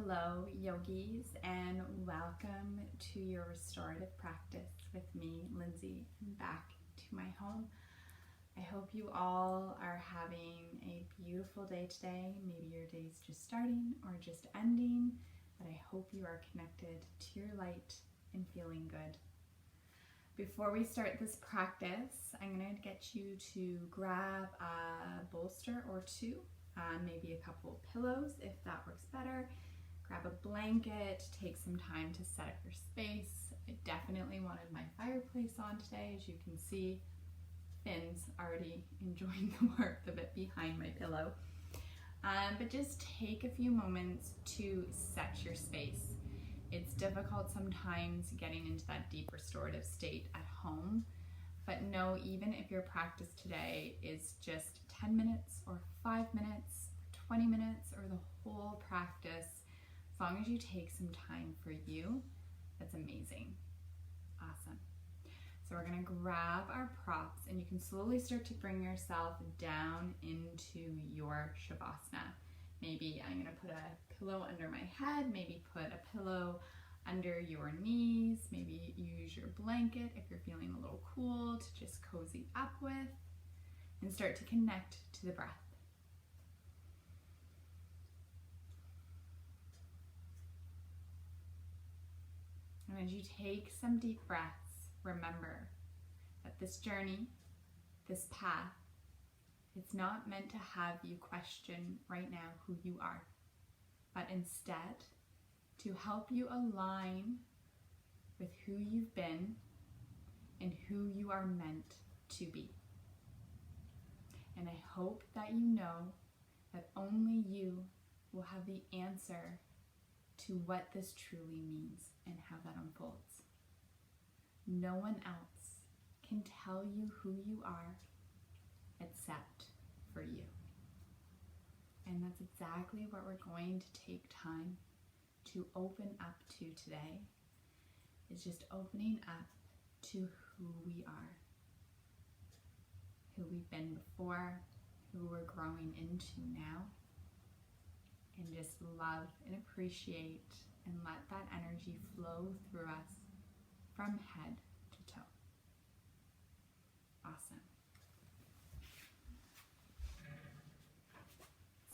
Hello, yogis, and welcome to your restorative practice with me, Lindsay, and back to my home. I hope you all are having a beautiful day today. Maybe your day's just starting or just ending, but I hope you are connected to your light and feeling good. Before we start this practice, I'm going to get you to grab a bolster or two, maybe a couple of pillows if that works better. Grab a blanket, take some time to set up your space. I definitely wanted my fireplace on today. As you can see, Finn's already enjoying the warmth of it behind my pillow. But just take a few moments to set your space. It's difficult sometimes getting into that deep restorative state at home, but know even if your practice today is just 10 minutes or 5 minutes, 20 minutes, or the whole practice, as long as you take some time for you, that's amazing. Awesome. So we're going to grab our props and you can slowly start to bring yourself down into your Shavasana. Maybe I'm going to put a pillow under my head, maybe put a pillow under your knees, maybe use your blanket if you're feeling a little cool to just cozy up with, and start to connect to the breath. And as you take some deep breaths, remember that this journey, this path, it's not meant to have you question right now who you are, but instead to help you align with who you've been and who you are meant to be. And I hope that you know that only you will have the answer to what this truly means and how that unfolds. No one else can tell you who you are except for you. And that's exactly what we're going to take time to open up to today, is just opening up to who we are, who we've been before, who we're growing into now, and just love and appreciate and let that energy flow through us from head to toe. Awesome.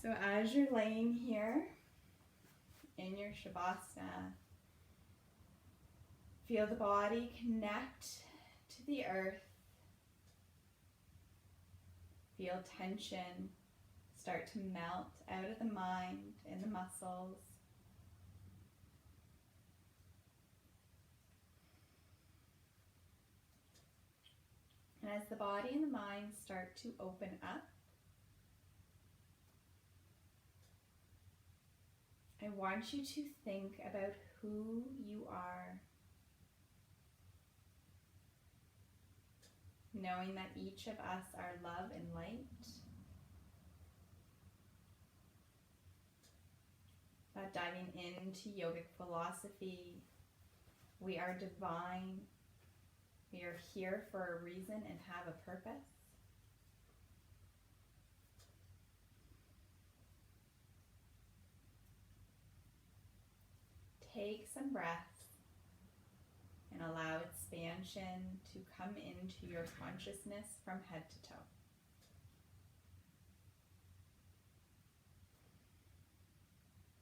So as you're laying here in your Shavasana, feel the body connect to the earth. Feel tension start to melt out of the mind and the muscles. And as the body and the mind start to open up, I want you to think about who you are, knowing that each of us are love and light, that diving into yogic philosophy, we are divine, we are here for a reason and have a purpose. Take some breaths and allow expansion to come into your consciousness from head to toe.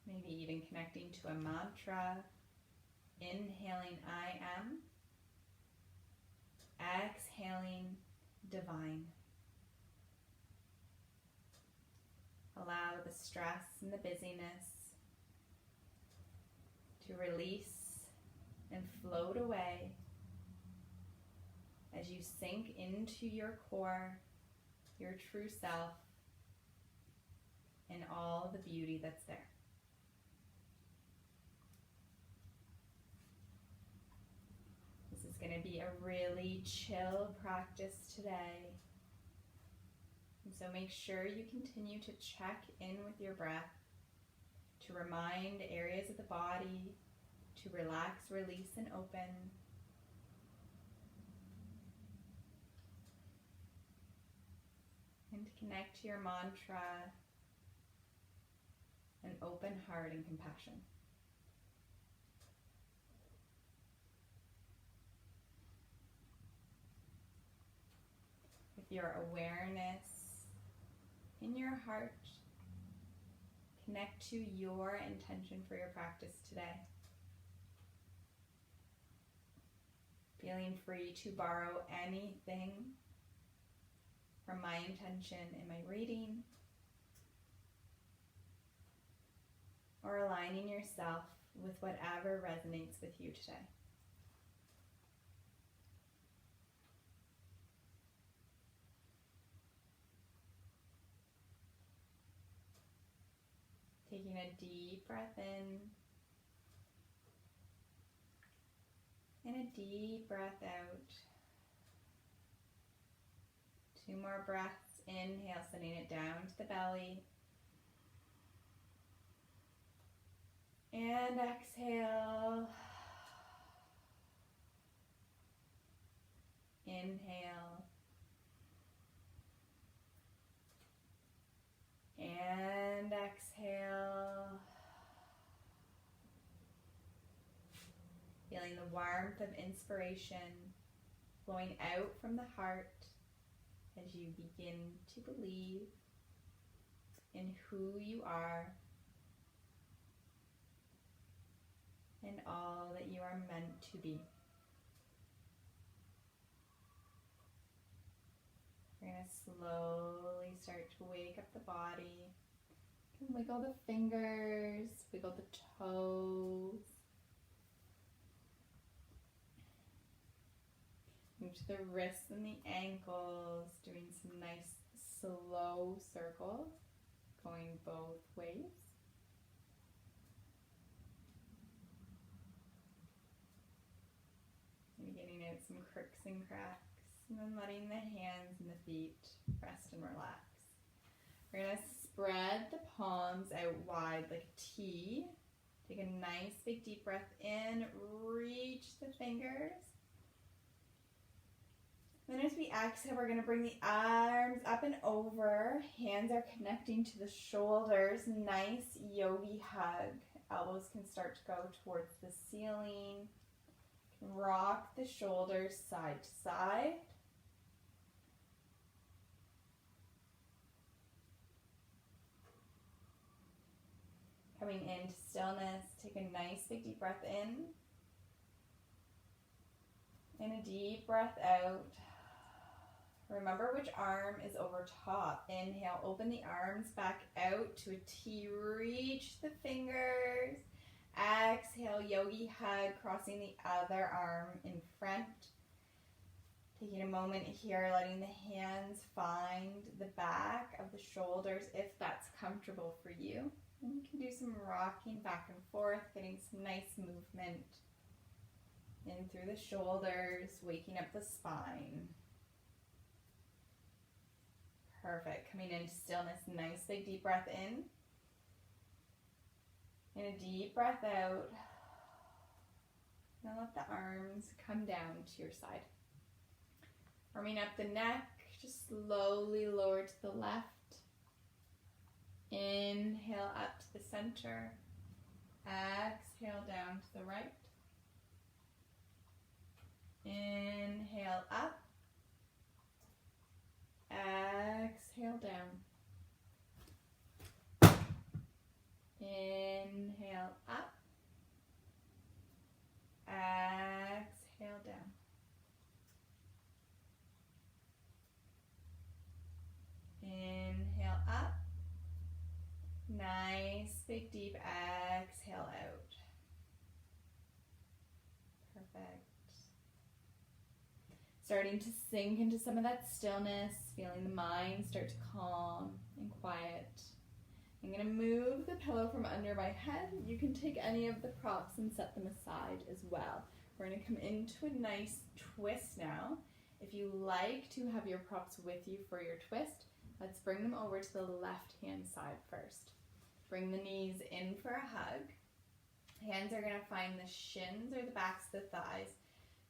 Maybe even connecting to a mantra, inhaling I am, exhaling divine. Allow the stress and the busyness to release and float away as you sink into your core, your true self, and all the beauty that's there. This is going to be a really chill practice today. And so make sure you continue to check in with your breath, to remind areas of the body to relax, release, and open. And to connect to your mantra and open heart and compassion. With your awareness in your heart, connect to your intention for your practice today. Feeling free to borrow anything from my intention in my reading, or aligning yourself with whatever resonates with you today. Taking a deep breath in and a deep breath out. 2 more breaths. Inhale, sending it down to the belly. And exhale. Inhale. And exhale. Feeling the warmth of inspiration flowing out from the heart as you begin to believe in who you are and all that you are meant to be. We're going to slowly start to wake up the body. You can wiggle the fingers, wiggle the toes. Move to the wrists and the ankles, doing some nice slow circles, going both ways. And getting out some crooks and cracks, and then letting the hands and the feet rest and relax. We're going to spread the palms out wide like a T. Take a nice big deep breath in, reach the fingers. Then as we exhale, we're going to bring the arms up and over. Hands are connecting to the shoulders. Nice yogi hug. Elbows can start to go towards the ceiling. Rock the shoulders side to side. Coming into stillness, take a nice big deep breath in. And a deep breath out. Remember which arm is over top. Inhale, open the arms back out to a T. Reach the fingers. Exhale, yogi hug, crossing the other arm in front. Taking a moment here, letting the hands find the back of the shoulders if that's comfortable for you. And you can do some rocking back and forth, getting some nice movement in through the shoulders, waking up the spine. Perfect. Coming into stillness, nice big deep breath in. And a deep breath out. Now let the arms come down to your side. Warming up the neck, just slowly lower to the left. Inhale up to the center. Exhale down to the right. Inhale up. Exhale down. Inhale up. Exhale down. Inhale up. Nice big deep exhale out. Perfect. Starting to sink into some of that stillness, feeling the mind start to calm and quiet. I'm going to move the pillow from under my head. You can take any of the props and set them aside as well. We're going to come into a nice twist now. If you like to have your props with you for your twist, let's bring them over to the left-hand side first. Bring the knees in for a hug. Hands are going to find the shins or the backs of the thighs.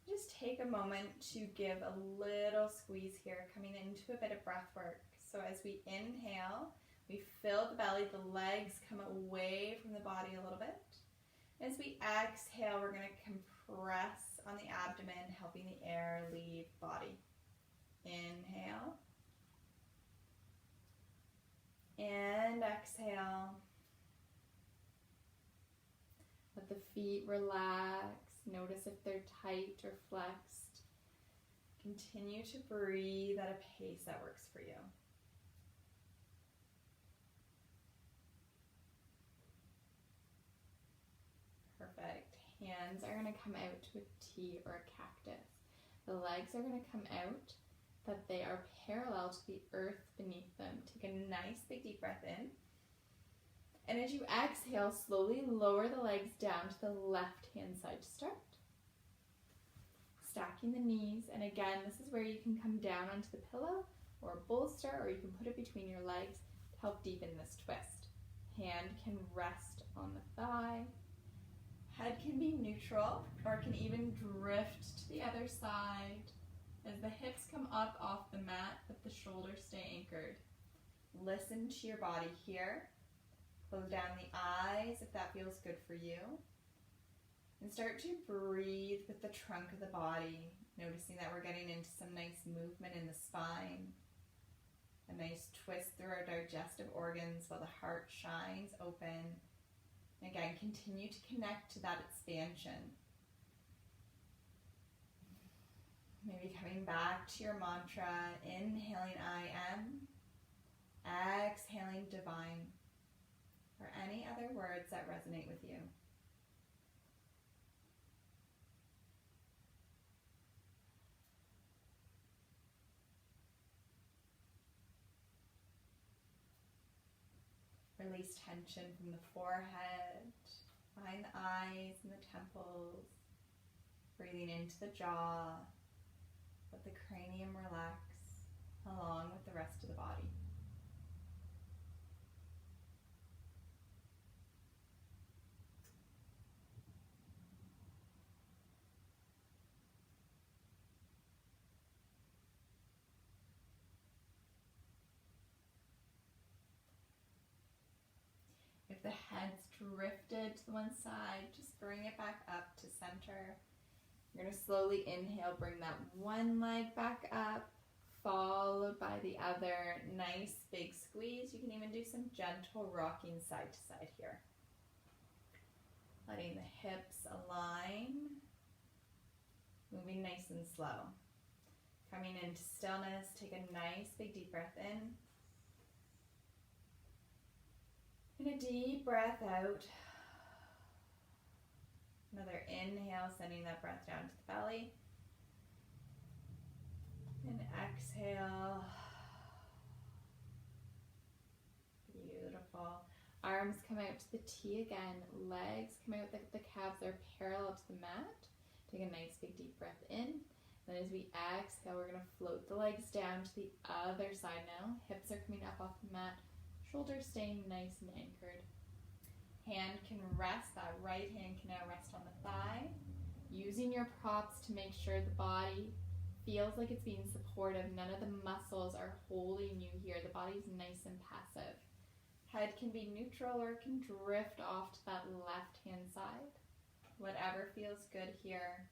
Just take a moment to give a little squeeze here, coming into a bit of breath work. So as we inhale, we fill the belly, the legs come away the body a little bit. As we exhale, we're going to compress on the abdomen, helping the air leave body. Inhale. And exhale. Let the feet relax. Notice if they're tight or flexed. Continue to breathe at a pace that works for you. Perfect. Hands are going to come out to a T or a cactus. The legs are going to come out, that they are parallel to the earth beneath them. Take a nice big deep breath in. And as you exhale, slowly lower the legs down to the left-hand side to start. Stacking the knees, and again, this is where you can come down onto the pillow or a bolster, or you can put it between your legs to help deepen this twist. Hand can rest on the thigh. Head can be neutral, or it can even drift to the other side as the hips come up off the mat, but the shoulders stay anchored. Listen to your body here. Close down the eyes if that feels good for you. And start to breathe with the trunk of the body, noticing that we're getting into some nice movement in the spine. A nice twist through our digestive organs while the heart shines open. And again, continue to connect to that expansion. Maybe coming back to your mantra, inhaling I am, exhaling divine, or any other words that resonate with you. Release tension from the forehead, behind the eyes and the temples, breathing into the jaw. Let the cranium relax along with the rest of the body. If the head's drifted to the one side, just bring it back up to center. You're going to slowly inhale, bring that one leg back up, followed by the other. Nice big squeeze. You can even do some gentle rocking side to side here. Letting the hips align, moving nice and slow. Coming into stillness, take a nice big deep breath in. And a deep breath out. Another inhale, sending that breath down to the belly. And exhale. Beautiful. Arms come out to the T again. Legs come out, the calves are parallel to the mat. Take a nice big deep breath in. Then as we exhale, we're going to float the legs down to the other side now. Hips are coming up off the mat. Shoulders staying nice and anchored. Hand can rest, that right hand can now rest on the thigh. Using your props to make sure the body feels like it's being supportive. None of the muscles are holding you here. The body's nice and passive. Head can be neutral or it can drift off to that left hand side. Whatever feels good here.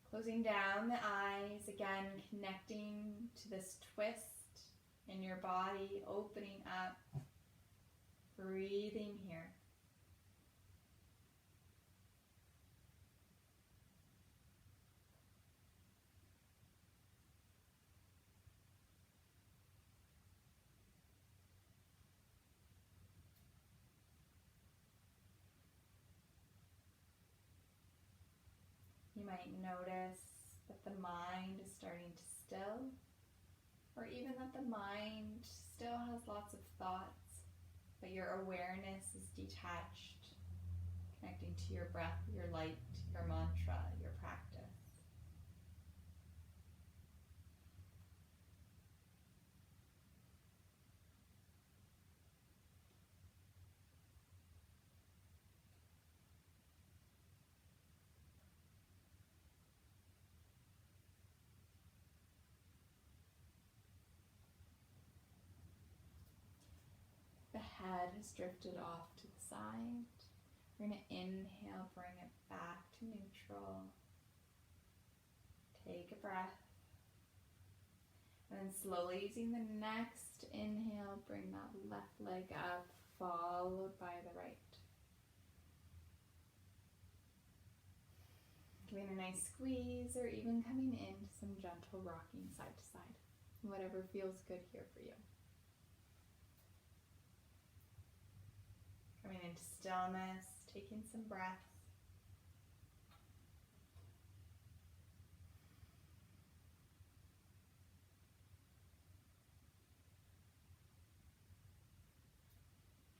Closing down the eyes, again connecting to this twist in your body, opening up. Breathing here. You might notice that the mind is starting to still, or even that the mind still has lots of thoughts, but your awareness is detached, connecting to your breath, your light, your mantra, your practice. The head has drifted off to the side. We're going to inhale, bring it back to neutral. Take a breath. And then slowly using the next inhale, bring that left leg up, followed by the right. Giving a nice squeeze or even coming into some gentle rocking side to side. Whatever feels good here for you. Coming into stillness, taking some breaths.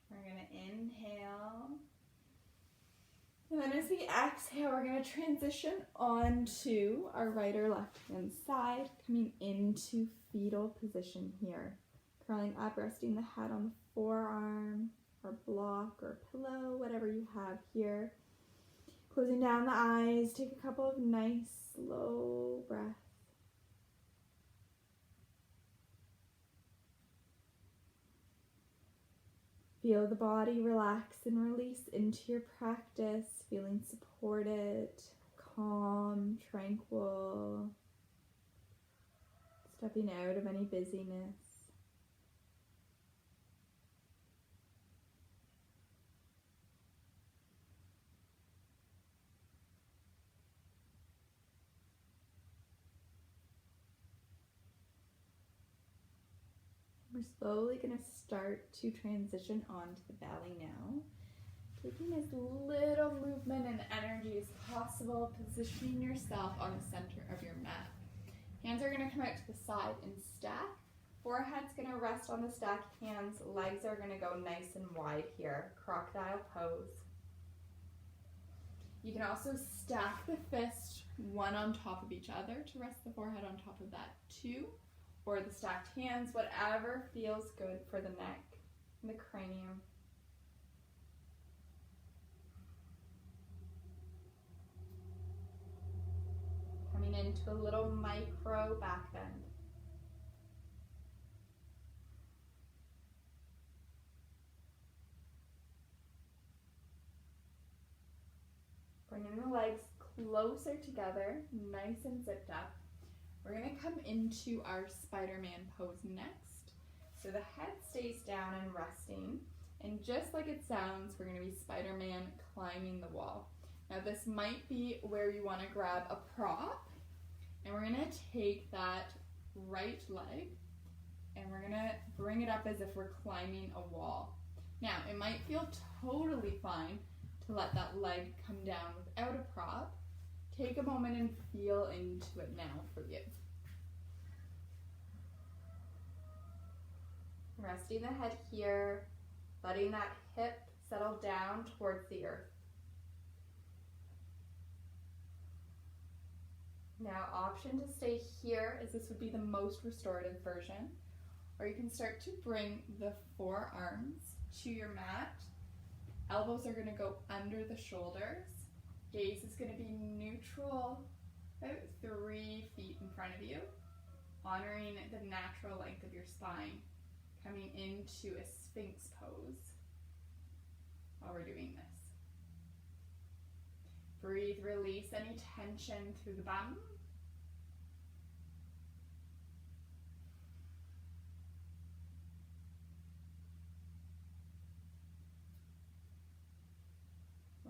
We're going to inhale. And then as we exhale, we're going to transition onto our right or left hand side, coming into fetal position here. Curling up, resting the head on the forearm, or block, or pillow, whatever you have here. Closing down the eyes, take a couple of nice, slow breaths. Feel the body relax and release into your practice, feeling supported, calm, tranquil, stepping out of any busyness. We're slowly going to start to transition onto the belly now. Taking as little movement and energy as possible, positioning yourself on the center of your mat. Hands are going to come out to the side and stack. Forehead's going to rest on the stacked hands. Legs are going to go nice and wide here. Crocodile pose. You can also stack the fist one on top of each other to rest the forehead on top of that too. Or the stacked hands, whatever feels good for the neck and the cranium. Coming into a little micro back bend. Bringing the legs closer together, nice and zipped up. We're going to come into our Spiderman pose next. So the head stays down and resting. And just like it sounds, we're going to be Spider-Man climbing the wall. Now this might be where you want to grab a prop. And we're going to take that right leg and we're going to bring it up as if we're climbing a wall. Now it might feel totally fine to let that leg come down without a prop. Take a moment and feel into it now for you. Resting the head here, letting that hip settle down towards the earth. Now, option to stay here, as this would be the most restorative version, or you can start to bring the forearms to your mat. Elbows are going to go under the shoulders. Gaze is going to be neutral, about 3 feet in front of you, honoring the natural length of your spine, coming into a Sphinx pose while we're doing this. Breathe, release any tension through the bum.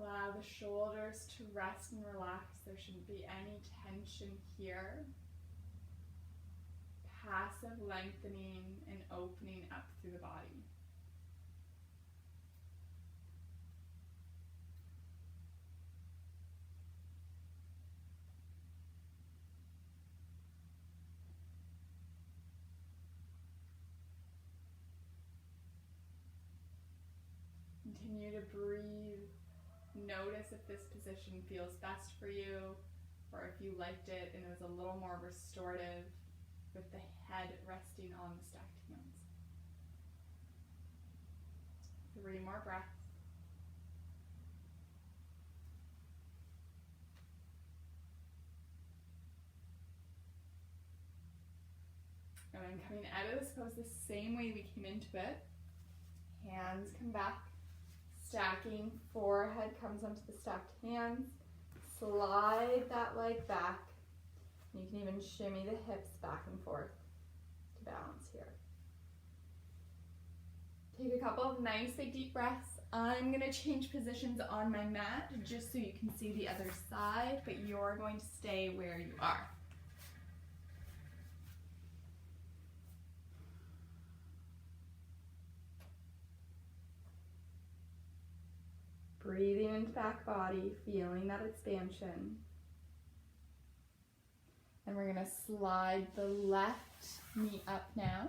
Allow the shoulders to rest and relax. There shouldn't be any tension here. Passive lengthening and opening up through the body. Continue to breathe. Notice if this position feels best for you, or if you liked it and it was a little more restorative with the head resting on the stacked hands. 3 more breaths. And then coming out of this pose the same way we came into it. Hands come back, stacking, forehead comes onto the stacked hands. Slide that leg back. You can even shimmy the hips back and forth to balance here. Take a couple of nice big deep breaths. I'm going to change positions on my mat just so you can see the other side, but you're going to stay where you are. Breathing into back body, feeling that expansion. And we're going to slide the left knee up now.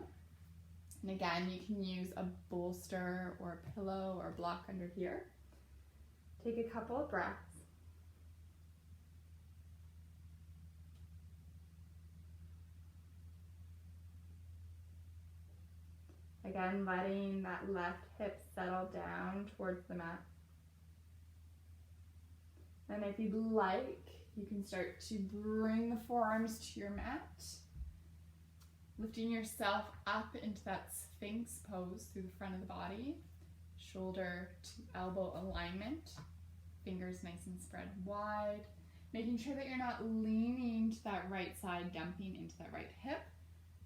And again, you can use a bolster or a pillow or block under here. Take a couple of breaths. Again, letting that left hip settle down towards the mat. And if you'd like, you can start to bring the forearms to your mat. Lifting yourself up into that Sphinx pose through the front of the body. Shoulder to elbow alignment. Fingers nice and spread wide. Making sure that you're not leaning to that right side, dumping into that right hip.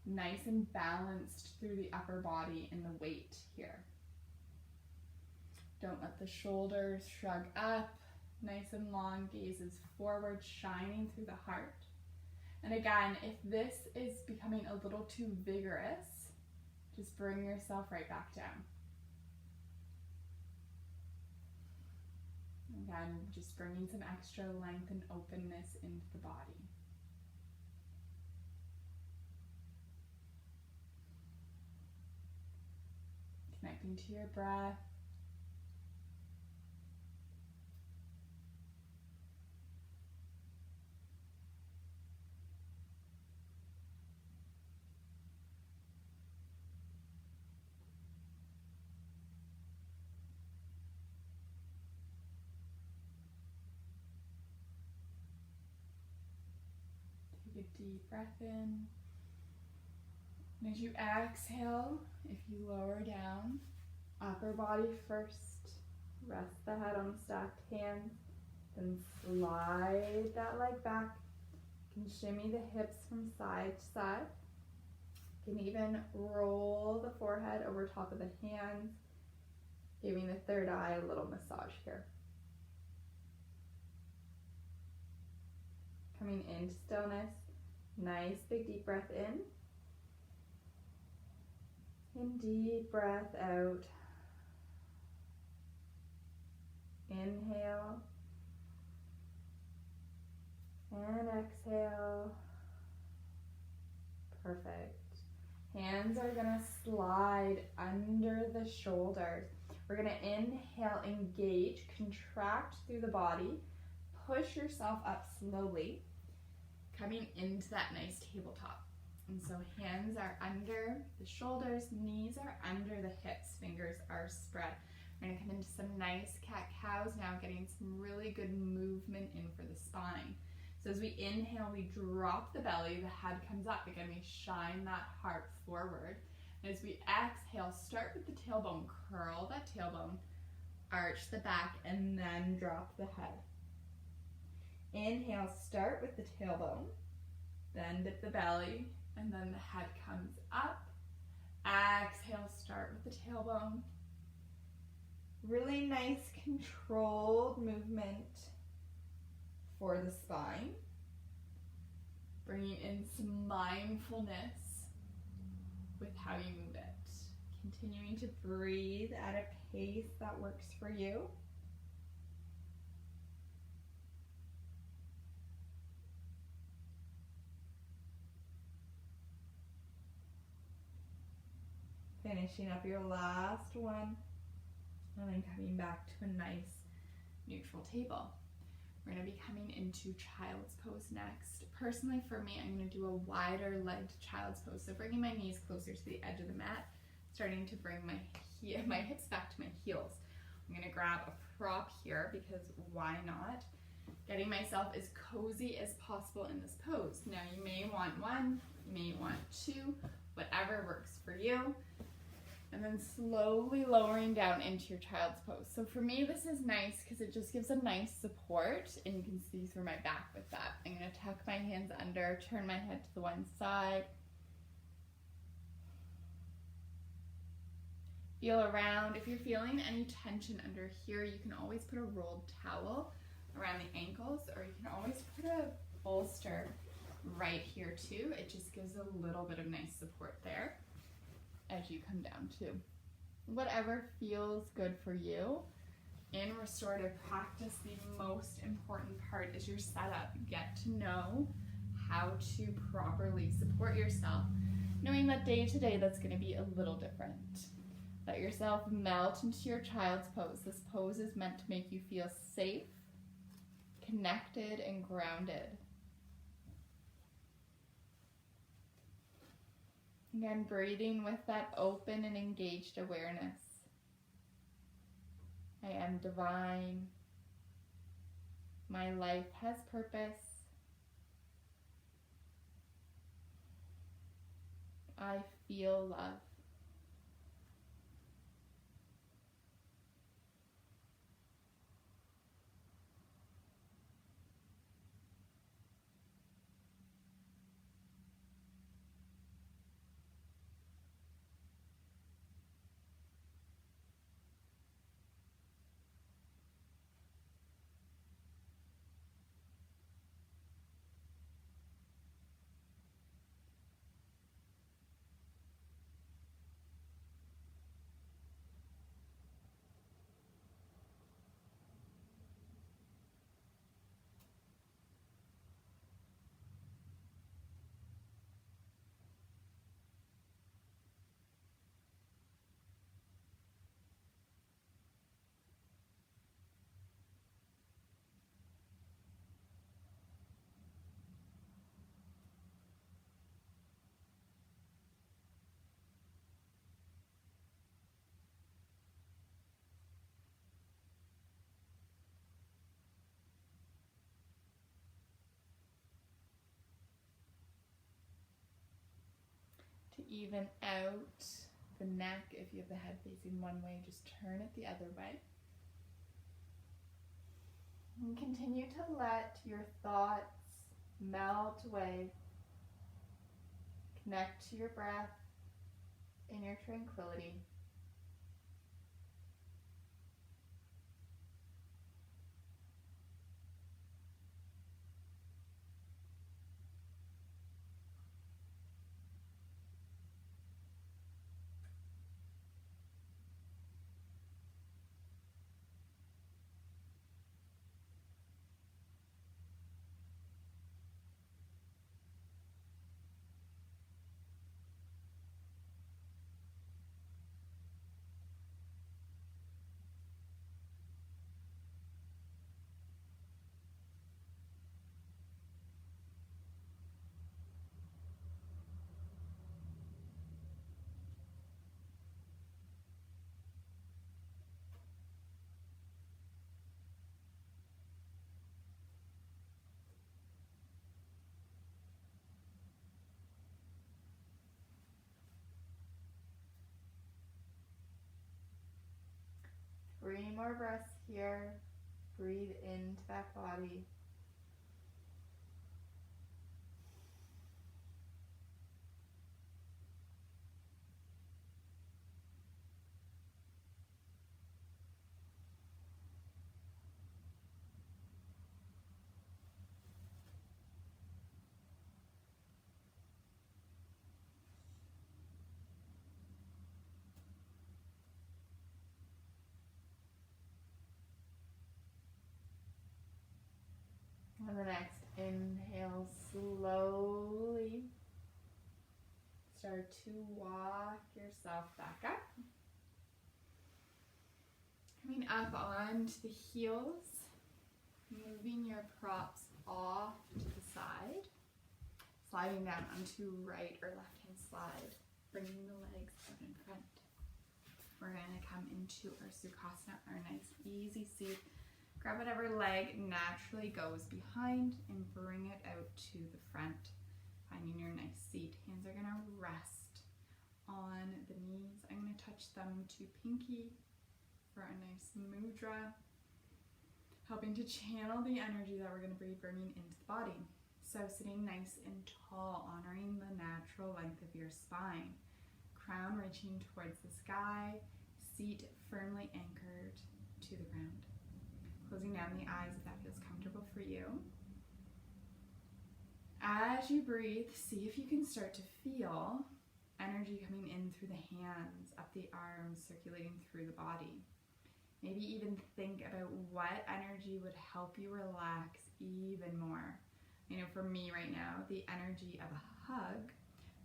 Nice and balanced through the upper body and the weight here. Don't let the shoulders shrug up. Nice and long gazes forward, shining through the heart. And again, if this is becoming a little too vigorous, just bring yourself right back down. Again, just bringing some extra length and openness into the body. Connecting to your breath. Take a deep breath in. And as you exhale, if you lower down, upper body first, rest the head on the stacked hands, then slide that leg back. You can shimmy the hips from side to side. You can even roll the forehead over top of the hands, giving the third eye a little massage here. Coming into stillness, nice big deep breath in. And deep breath out. Inhale. And exhale. Perfect. Hands are going to slide under the shoulders. We're going to inhale, engage, contract through the body. Push yourself up slowly, coming into that nice tabletop. And so hands are under the shoulders, knees are under the hips, fingers are spread. We're going to come into some nice cat-cows now, getting some really good movement in for the spine. So as we inhale, we drop the belly, the head comes up. Again, we shine that heart forward. And as we exhale, start with the tailbone, curl that tailbone, arch the back, and then drop the head. Inhale, start with the tailbone, then dip the belly, and then the head comes up. Exhale, start with the tailbone. Really nice controlled movement for the spine. Bringing in some mindfulness with how you move it. Continuing to breathe at a pace that works for you. Finishing up your last one, and then coming back to a nice neutral table. We're going to be coming into child's pose next. Personally, for me, I'm going to do a wider legged child's pose. So bringing my knees closer to the edge of the mat, starting to bring my hips back to my heels. I'm going to grab a prop here because why not? Getting myself as cozy as possible in this pose. Now you may want one, you may want two, whatever works for you. And then slowly lowering down into your child's pose. So for me, this is nice because it just gives a nice support, and you can see through my back with that. I'm going to tuck my hands under, turn my head to the one side. Feel around. If you're feeling any tension under here, you can always put a rolled towel around the ankles, or you can always put a bolster right here too. It just gives a little bit of nice support there as you come down too. Whatever feels good for you. In restorative practice, the most important part is your setup. Get to know how to properly support yourself, knowing that day to day that's going to be a little different. Let yourself melt into your child's pose. This pose is meant to make you feel safe, connected, and grounded. Again, breathing with that open and engaged awareness. I am divine. My life has purpose. I feel love. To even out the neck, if you have the head facing one way, just turn it the other way. And continue to let your thoughts melt away. Connect to your breath and your tranquility. Three more breaths here. Breathe into that body. On the next inhale, slowly start to walk yourself back up. Coming up onto the heels, moving your props off to the side, sliding down onto right or left hand slide, bringing the legs out in front. We're going to come into our Sukhasana, our nice easy seat. Grab whatever leg naturally goes behind and bring it out to the front, finding your nice seat. Hands are going to rest on the knees. I'm going to touch them to pinky for a nice mudra, helping to channel the energy that we're going to be bringing into the body. So sitting nice and tall, honoring the natural length of your spine. Crown reaching towards the sky, seat firmly anchored to the ground. Closing down the eyes if that feels comfortable for you. As you breathe, see if you can start to feel energy coming in through the hands, up the arms, circulating through the body. Maybe even think about what energy would help you relax even more. You know, for me right now, the energy of a hug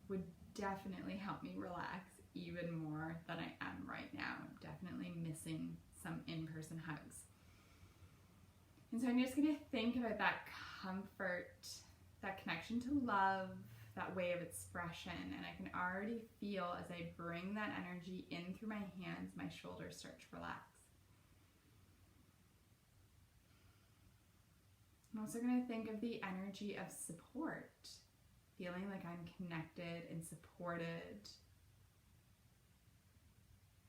would definitely help me relax even more than I am right now. I'm definitely missing some in-person hugs. And so I'm just going to think about that comfort, that connection to love, that way of expression. And I can already feel as I bring that energy in through my hands, my shoulders start to relax. I'm also going to think of the energy of support, feeling like I'm connected and supported.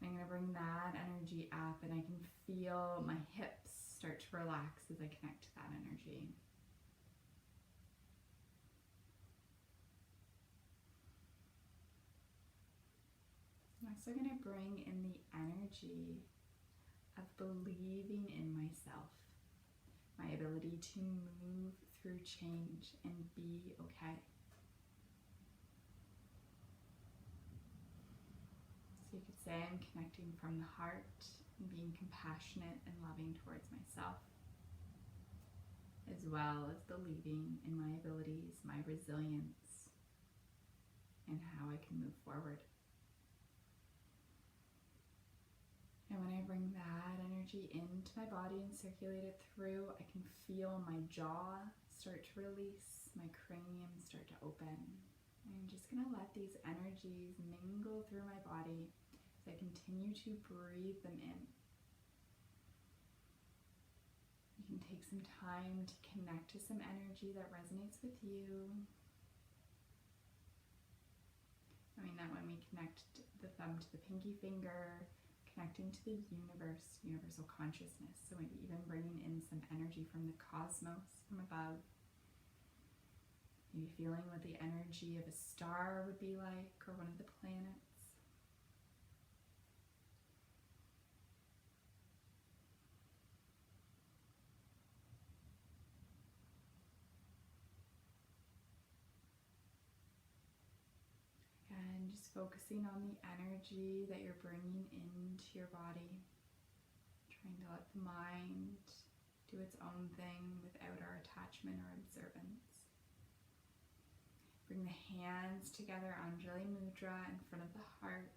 I'm going to bring that energy up, and I can feel my hips start to relax as I connect to that energy. I'm also going to bring in the energy of believing in myself, my ability to move through change and be okay. So you could say I'm connecting from the heart and being compassionate and loving towards myself, as well as believing in my abilities, my resilience, and how I can move forward. And when I bring that energy into my body and circulate it through, I can feel my jaw start to release, my cranium start to open. And I'm just going to let these energies mingle through my body as I continue to breathe them in. You can take some time to connect to some energy that resonates with you. I mean that when we connect the thumb to the pinky finger, connecting to the universe, universal consciousness. So maybe even bringing in some energy from the cosmos, from above. Maybe feeling what the energy of a star would be like, or one of the planets. And just focusing on the energy that you're bringing into your body. Trying to let the mind do its own thing without our attachment or observance. Bring the hands together, Anjali Mudra, in front of the heart.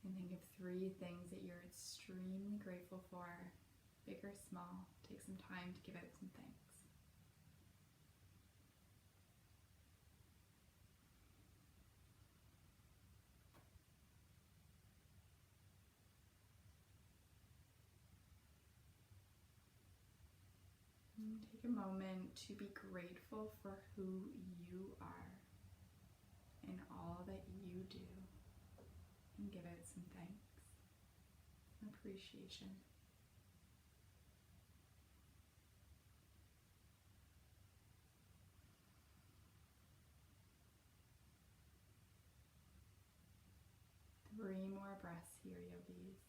And think of 3 things that you're extremely grateful for, big or small. Take some time to give out some thanks. Take a moment to be grateful for who you are and all that you do, and give out some thanks and appreciation. Three more breaths here, yogis.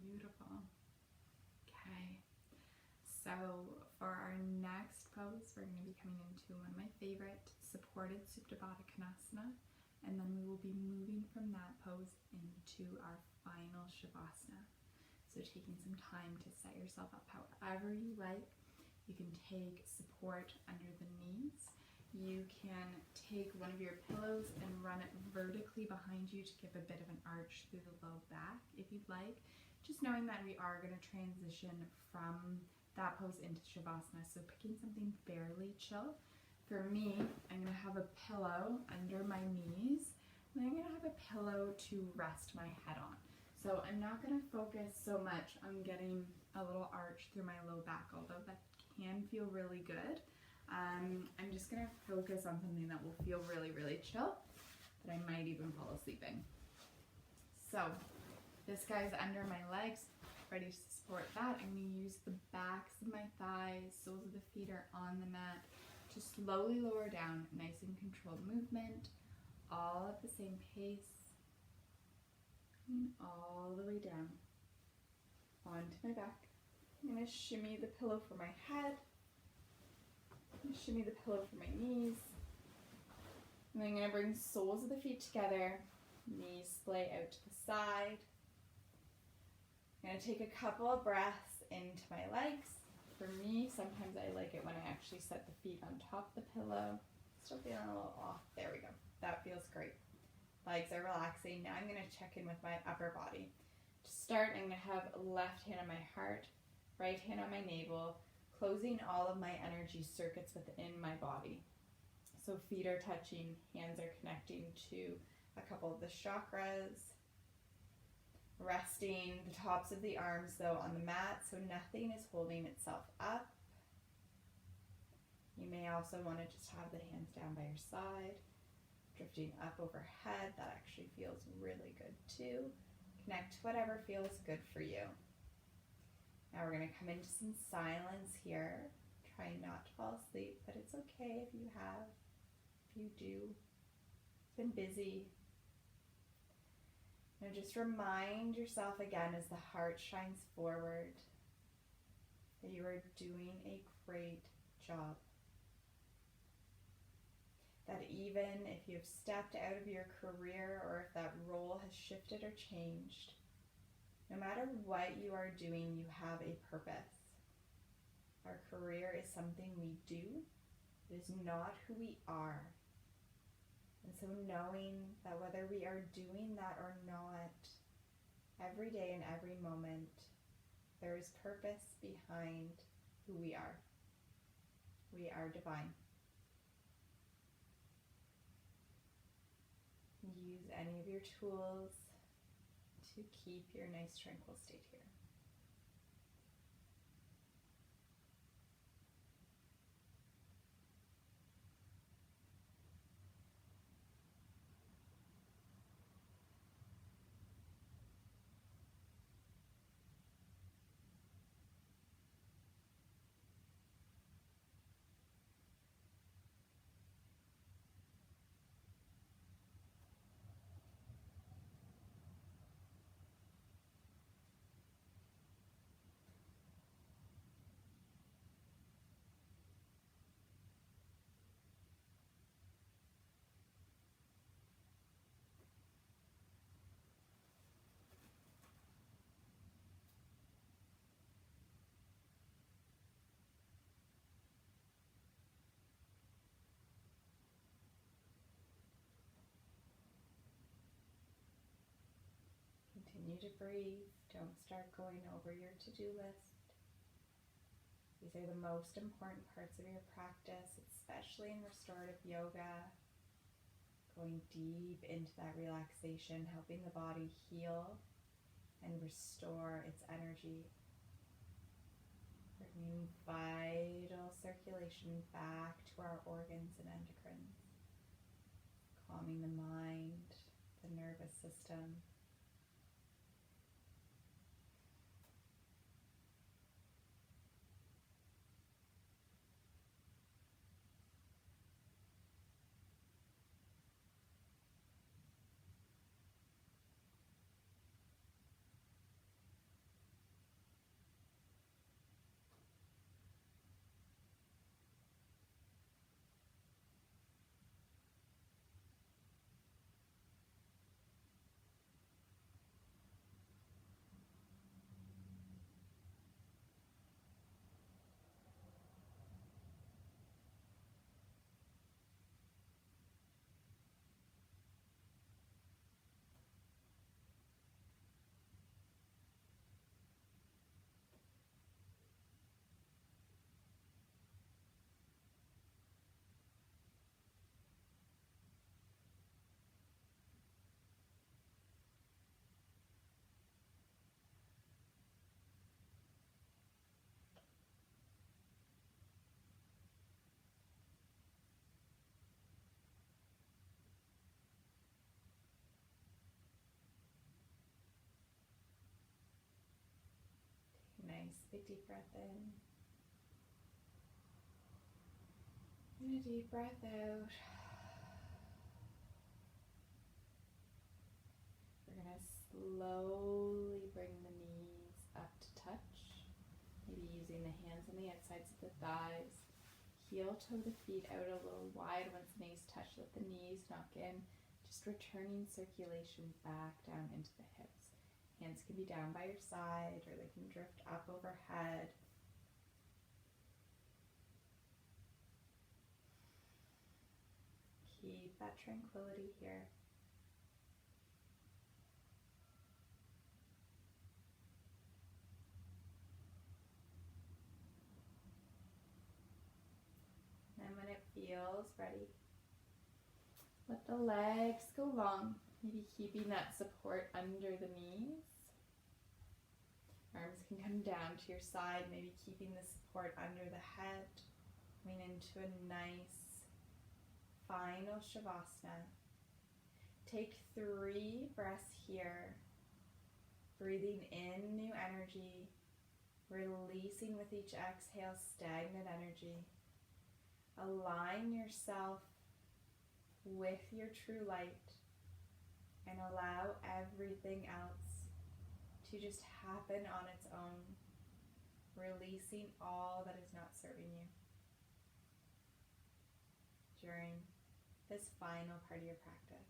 Beautiful. Okay, so for our next pose, we're going to be coming into one of my favorite, supported Supta Baddha Konasana, and then we will be moving from that pose into our final Shavasana. So taking some time to set yourself up however you like. You can take support under the knees. You can take one of your pillows and run it vertically behind you to give a bit of an arch through the low back if you'd like. Just knowing that we are going to transition from that pose into Shavasana. So picking something fairly chill For me, I'm going to have a pillow under my knees, and I'm going to have a pillow to rest my head on. So I'm not going to focus so much on getting a little arch through my low back, although that can feel really good. I'm just going to focus on something that will feel really, really chill, that I might even fall asleep in. So this guy's under my legs, ready to support that. I'm going to use the backs of my thighs, soles of the feet are on the mat, to slowly lower down, nice and controlled movement, all at the same pace, and all the way down onto my back. I'm going to shimmy the pillow for my head, shimmy the pillow for my knees, and then I'm going to bring soles of the feet together, knees splay out to the side. I'm going to take a couple of breaths into my legs. For me, sometimes I like it when I actually set the feet on top of the pillow. Still feeling a little off. There we go. That feels great. Legs are relaxing. Now I'm going to check in with my upper body. To start, I'm going to have left hand on my heart, right hand on my navel, closing all of my energy circuits within my body. So feet are touching, hands are connecting to a couple of the chakras. Resting the tops of the arms though on the mat, so nothing is holding itself up. You may also want to just have the hands down by your side, drifting up overhead. That actually feels really good too. Connect to whatever feels good for you. Now we're going to come into some silence here. Try not to fall asleep, but it's okay if you have. If you do, it's been busy. Now just remind yourself again as the heart shines forward that you are doing a great job. That even if you've stepped out of your career or if that role has shifted or changed, no matter what you are doing, you have a purpose. Our career is something we do. It is not who we are. And so knowing that whether we are doing that or not, every day and every moment, there is purpose behind who we are. We are divine. Use any of your tools to keep your nice tranquil state here. Continue to breathe. Don't start going over your to-do list. These are the most important parts of your practice, especially in restorative yoga. Going deep into that relaxation, helping the body heal and restore its energy. Bringing vital circulation back to our organs and endocrines. Calming the mind, the nervous system. Nice big deep breath in. And a deep breath out. We're going to slowly bring the knees up to touch. Maybe using the hands on the outsides of the thighs. Heel toe the feet out a little wide once the knees touch. Let the knees knock in. Just returning circulation back down into the hips. Hands can be down by your side or they can drift up overhead. Keep that tranquility here. And when it feels ready, let the legs go long, maybe keeping that support under the knees. Arms can come down to your side, maybe keeping the support under the head. Coming into a nice final Shavasana. Take 3 breaths here. Breathing in new energy, releasing with each exhale stagnant energy. Align yourself with your true light and allow everything else to just happen on its own, releasing all that is not serving you during this final part of your practice.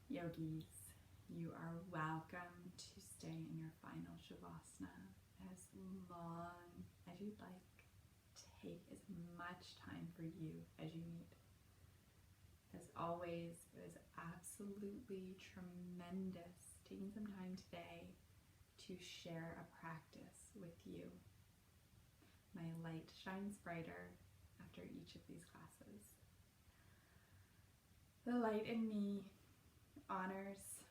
Yogis, you are welcome to stay in your final Shavasana as long as you'd like. Take as much time for you as you need. As always, it was absolutely tremendous taking some time today to share a practice with you. My light shines brighter after each of these classes. The light in me honors,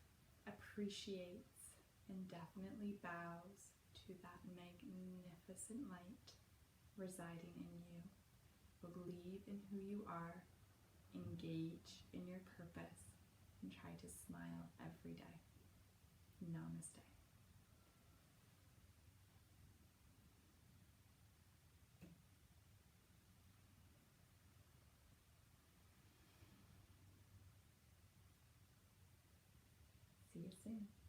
appreciates, and definitely bows to that magnificent light residing in you. Believe in who you are, engage in your purpose, and try to smile every day. Namaste. See you soon.